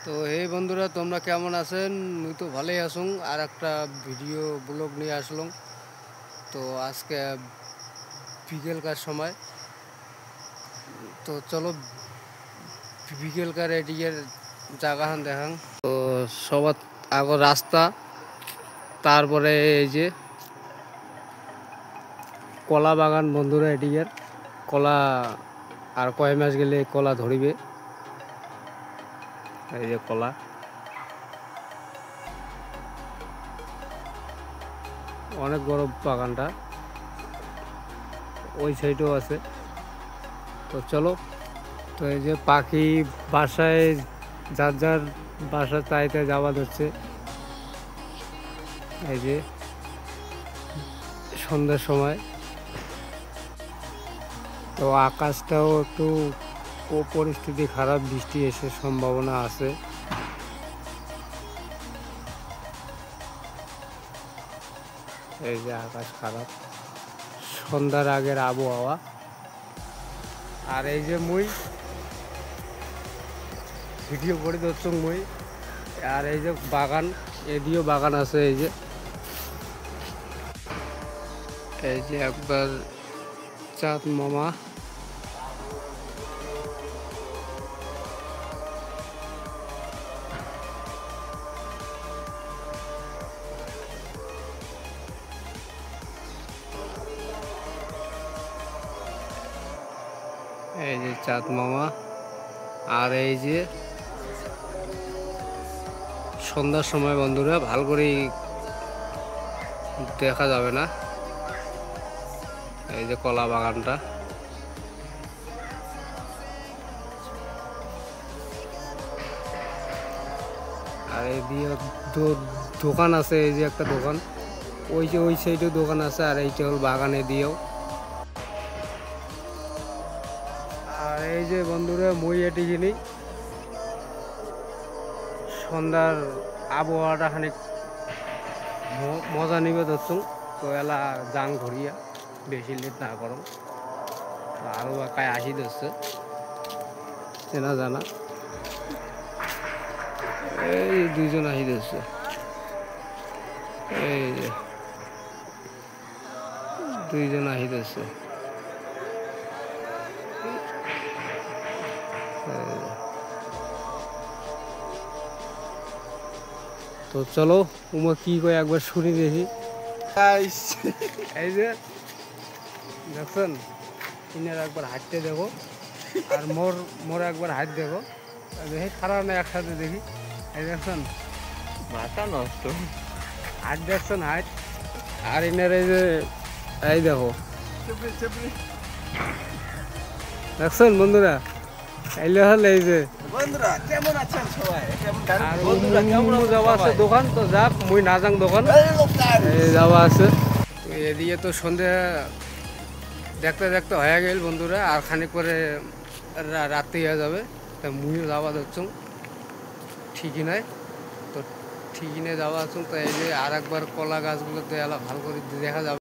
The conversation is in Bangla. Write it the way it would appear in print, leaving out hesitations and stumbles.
তো এই বন্ধুরা তোমরা কেমন আছেন? মুই তো ভালোই আছুং। আর একটা ভিডিও ব্লগ নিয়ে আসলাম। তো আজকে বিকেলকার সময়, তো চলো বিকেলকার এদিকের জায়গাখান দেখাং। তো সবার আগে রাস্তা, তারপরে এই যে কলা বাগান বন্ধুরা, এদিকের কলা আর কয় মাস গেলে কলা ধরিবে। এই যে কলা, অনেক বড় বাগানটা, ওই সাইডেও আছে। তো চলো, তো এই যে পাখি বাসায় যার যার বাসা চাইতে যাওয়া যাচ্ছে। এই যে সন্ধ্যার সময়, তো আকাশটাও একটু পরিস্থিতি খারাপ, বৃষ্টি এসে সম্ভাবনা আছে। এই যে আকাশ খারাপ, সন্ধ্যার আগের আবহাওয়া। আর এই যে মুই ভিডিও করে ধরছ মুই, আর এই যে বাগান, এদিকেও বাগান আছে। এই যে একবার চাঁদ মামা, এই যে চাঁদ মামা। আর এই যে সন্ধ্যার সময় বন্ধুরা ভালো করে দেখা যাবে না। এই যে কলা বাগানটা, আর এই দিয়ে দোকান আছে। এই যে একটা দোকান, ওই যে ওই সাইডেও দোকান আছে, আর এইটা হল বাগানে দিয়েও। আর এই যে বন্ধুরা মই এটি কিনি, সন্ধ্যার আবহাওয়াটা খানিক মজা নিবে ধরছুন। তো এলা জাং ধরিয়া বেশি লেট না করম, আরও কায় আসি ধরছে চেনা জানা। এই দুইজন আসি ধরছে, এই যে দুইজন আসি ধরছে। তো চলো উমা কি কয় একবার শুনি দেখি। এই যে দেখছেন, ইনার একবার হাঁটতে দেখো, আর মোর একবার হাত দেখো, দেখি খারাপ না একসাথে দেখি। এই দেখছেন মাথা নষ্ট, হাত দেখছেন হাত, আর ইনার এই যে এই দেখো দেখছেন বন্ধুরা। এলে হল এই যে বন্ধুরা কেমন আছেন সবাই? আর যাওয়া আছে দোকান, তো যাক মুই না যাং দোকান, যাওয়া আছে। তো এদিকে তো সন্ধ্যা দেখতে দেখতে হয়ে গেল বন্ধুরা, আর খানিক পরে রাত্রি হয়ে যাবে। তা মুইও যাওয়া যাচ্ছ ঠিকই নাই, তো ঠিকই নেই যাওয়া আছো। তো এই যে আর একবার কলা গাছগুলোতে এলা ভালো করে দেখা যাবে।